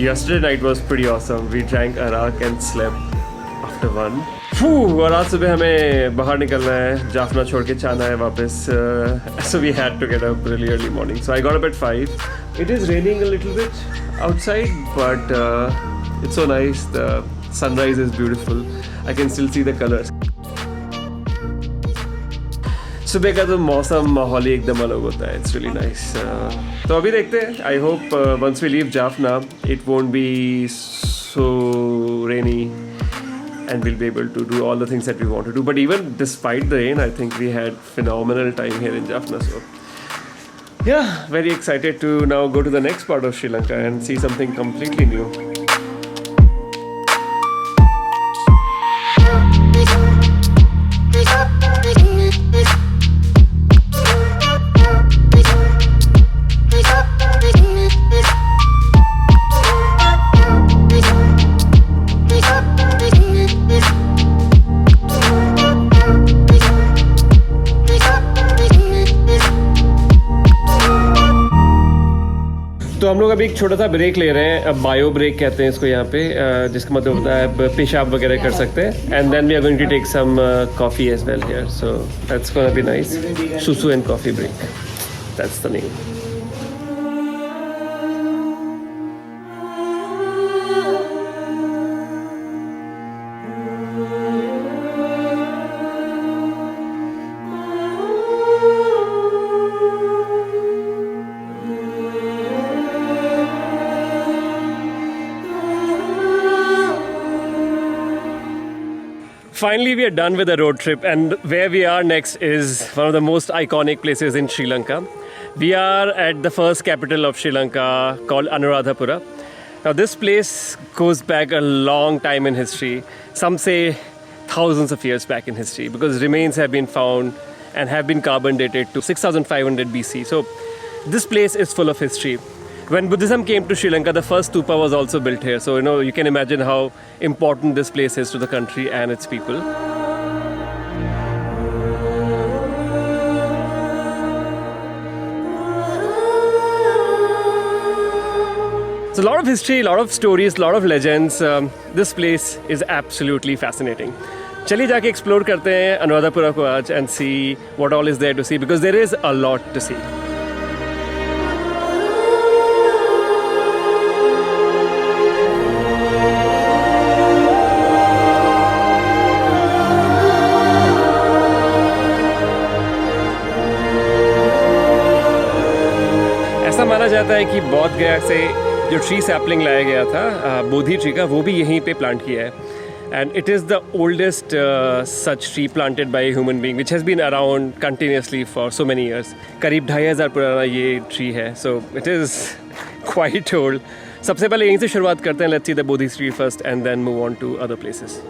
Yesterday night was pretty awesome. We drank arak and slept after 1. और आज सुबह हमें बाहर निकलना है, जाफना छोड़ के जाना है वापस. So we had to get up really early morning. So I got up at 5. It is raining a little bit outside, but it's so nice. The sunrise is beautiful. I can still see the colors. सुबह का तो मौसम माहौल ही एकदम अलग होता है. It's really nice. तो अभी देखते हैं. I hope once we leave Jaffna it won't be so rainy and we'll be able to do all the things that we want to do. But even despite the rain, I think we had phenomenal time here in Jaffna. So yeah, very excited to now go to the next part of Sri Lanka and see something completely new. तो हम लोग अभी एक छोटा सा break ले रहे हैं. बायो ब्रेक कहते हैं इसको यहाँ पे, जिसका मतलब होता है पेशाब वगैरह कर सकते हैं. And then we are going to take some coffee as well here. So that's gonna be nice. सुसु and coffee break, that's the name. Finally, we are done with the road trip, and where we are next is one of the most iconic places in Sri Lanka. We are at the first capital of Sri Lanka called Anuradhapura. Now, this place goes back a long time in history. Some say thousands of years back in history, because remains have been found and have been carbon dated to 6500 BC. So, this place is full of history. When Buddhism came to Sri Lanka, the first stupa was also built here. So, you can imagine how important this place is to the country and its people. So, a lot of history, a lot of stories, a lot of legends. This place is absolutely fascinating. चलिए जाके explore करते हैं अनुराधापुरा को आज and see what all is there to see, because there is a lot to see. माना जाता है कि बौद्ध गया से जो ट्री सैपलिंग लाया गया था बोधि ट्री का, वो भी यहीं पे प्लांट किया है. And it is the oldest such tree planted by a human being which has been around continuously for so many years. करीब 2500 पुराना ये ट्री है. So it is quite old. सबसे पहले यहीं से शुरुआत करते हैं. Let's see the Bodhi tree first and then move on to other places.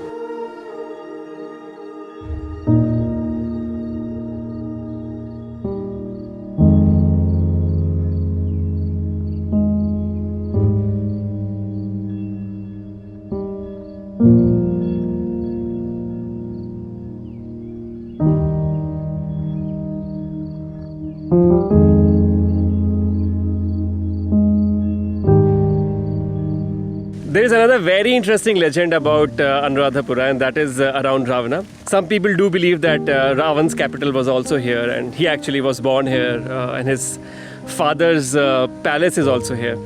There is another very interesting legend about Anuradhapura, and that is around Ravana. Some people do believe that Ravan's capital was also here, and he actually was born here, and his father's palace is also here.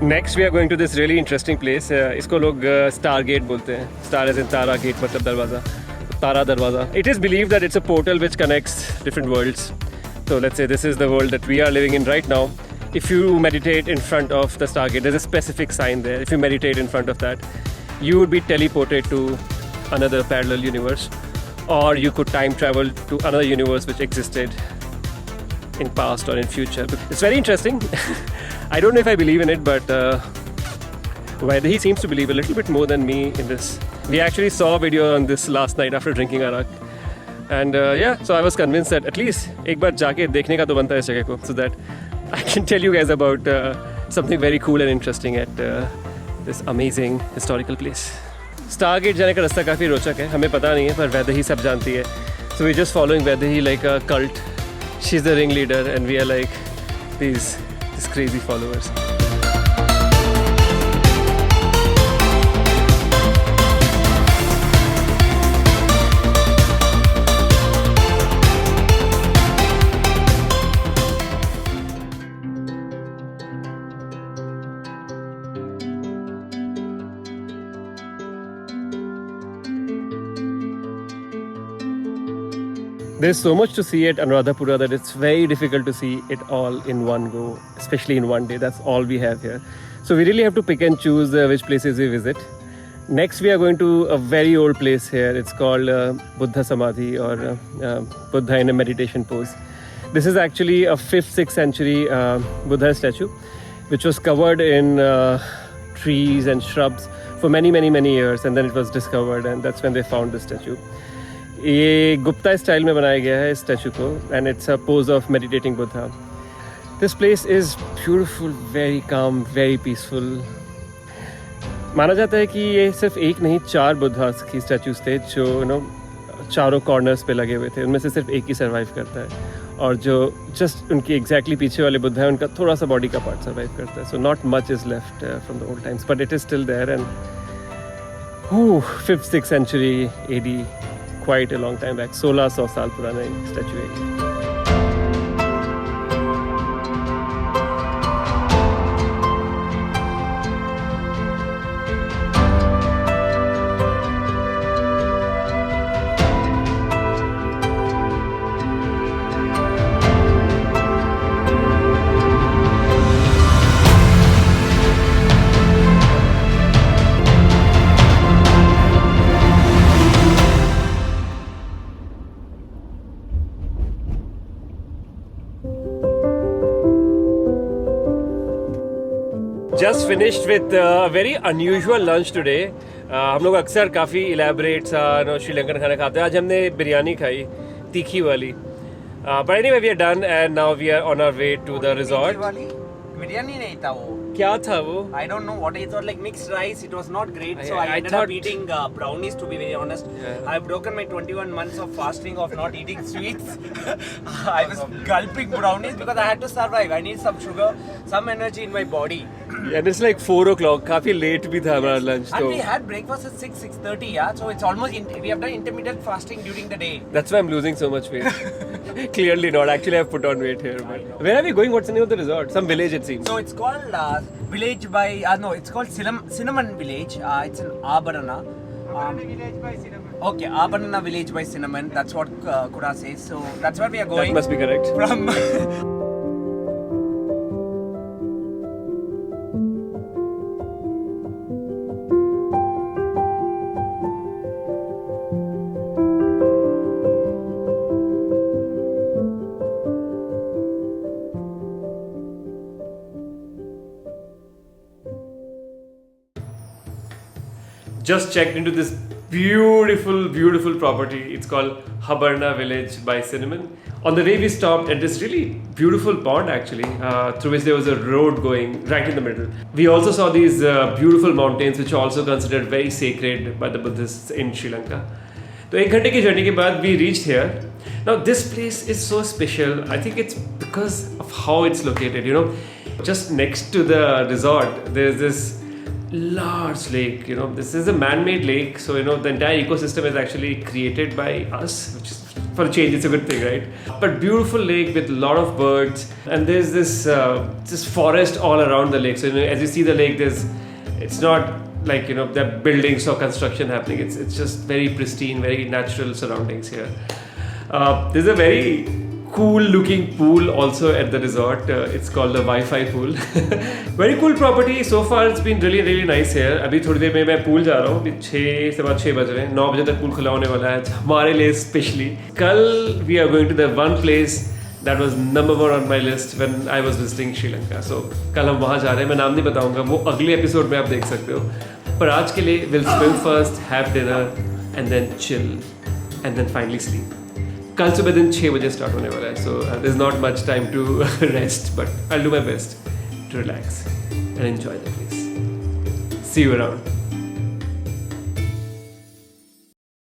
Next we are going to this really interesting place. इसको लोग Star Gate बोलते हैं. Star as in Tara, gate मतलब दरवाज़ा. Tara Darwaza. It is believed that it's a portal which connects different worlds. So let's say this is the world that we are living in right now. If you meditate in front of the Stargate, there's a specific sign there. If you meditate in front of that, you would be teleported to another parallel universe. or you could time travel to another universe which existed in past or in future. It's very interesting. I don't know if I believe in it, but he seems to believe a little bit more than me in this. We actually saw a video on this last night after drinking arak. And yeah, so I was convinced that at least एक बार जाके देखने का तो बनता है इस जगह को, so that I can tell you guys about something very cool and interesting at this amazing historical place. Stargate जाने का रास्ता काफ़ी रोचक है, हमें पता नहीं है पर वैदेही सब जानती है. So we're just following Vaidehi like a cult. She's the ringleader and we are like these crazy followers. There's so much to see at Anuradhapura that it's very difficult to see it all in one go, especially in one day. That's all we have here. So we really have to pick and choose which places we visit. Next, we are going to a very old place here. It's called Buddha Samadhi, or Buddha in a meditation pose. This is actually a 5th, 6th century Buddha statue, which was covered in trees and shrubs for many, many, many years. And then it was discovered, and that's when they found the statue. ये Gupta style में बनाया गया है इस statue को, and it's a pose of meditating Buddha. This place is beautiful, very calm, very peaceful. माना जाता है कि ये सिर्फ एक नहीं 4 बुद्धास की स्टैचूज थे जो चारों कॉर्नर्स पे लगे हुए थे. उनमें से सिर्फ एक ही सर्वाइव करता है, और जो जस्ट उनकी एग्जैक्टली पीछे वाले बुद्धा है उनका थोड़ा सा बॉडी का पार्ट सर्वाइव करता है. So not much is left from the old times, but it is still there. And 5th, 6th century AD, quite a long time back. 1600 साल पुराना स्टैचू है. Just finished with a very unusual lunch today. हम लोग अक्सर काफ़ी elaborate सा श्रीलंकन खाना खाते हैं. आज हमने बिरयानी खाई, तीखी वाली. But anyway, we are done and now we are on our way to the resort. Biryani नहीं था वो. क्या था वो? I don't know what it was, like mixed rice. It was not great, so I ended up eating brownies. To be very honest, I've broken my 21 months of fasting of not eating sweets. I was gulping brownies because I had to survive. I need some sugar, some energy in my body. And it's like 4 o'clock. काफी late भी था हमारा lunch. And we had breakfast at 6:30. Yeah, so it's almost we have done intermittent fasting during the day. That's why I'm losing so much weight. Clearly not. Actually, I've put on weight here. But where are we going? What's the name of the resort? Some village, it seems. So it's called Village by no, it's called Cinnamon Village. It's in Abarana. Village by Cinnamon. Okay, Abarana Village by Cinnamon. That's what Kura says. So that's where we are going. That must be correct. From Just checked into this beautiful property. It's called Habarna Village by Cinnamon. On the way we stopped at this really beautiful pond actually, through which there was a road going right in the middle. We also saw these beautiful mountains which are also considered very sacred by the Buddhists in Sri Lanka. So 1 घंटे की journey के बाद we reached here. Now this place is so special. I think it's because of how it's located. Just next to the resort, there's this large lake. This is a man-made lake, so the entire ecosystem is actually created by us, which is, for a change, it's a good thing, right? But beautiful lake with a lot of birds, and there's this forest all around the lake. So as you see the lake, it's not like there are buildings or construction happening. It's just very pristine, very natural surroundings here. There's a very cool looking pool also at the resort. It's called the Wi-Fi pool. Very cool property. So far it's been really nice here. अभी थोड़ी देर में मैं pool जा रहा हूँ. अभी 6 बज रहे हैं. 9 बजे तक pool खुला होने वाला है हमारे लिए स्पेशली. कल we are going to the one place that was number 1 on my list when I was visiting Sri Lanka. So कल हम वहाँ जा रहे हैं. मैं नाम नहीं बताऊँगा. वो अगले एपिसोड में आप देख सकते हो. पर आज के लिए we'll swim first, have dinner and then chill and then finally sleep. कल सुबह दिन 6 बजे स्टार्ट होने वाला है. So there is not much time to rest but I will do my best to relax and enjoy the place. See you around.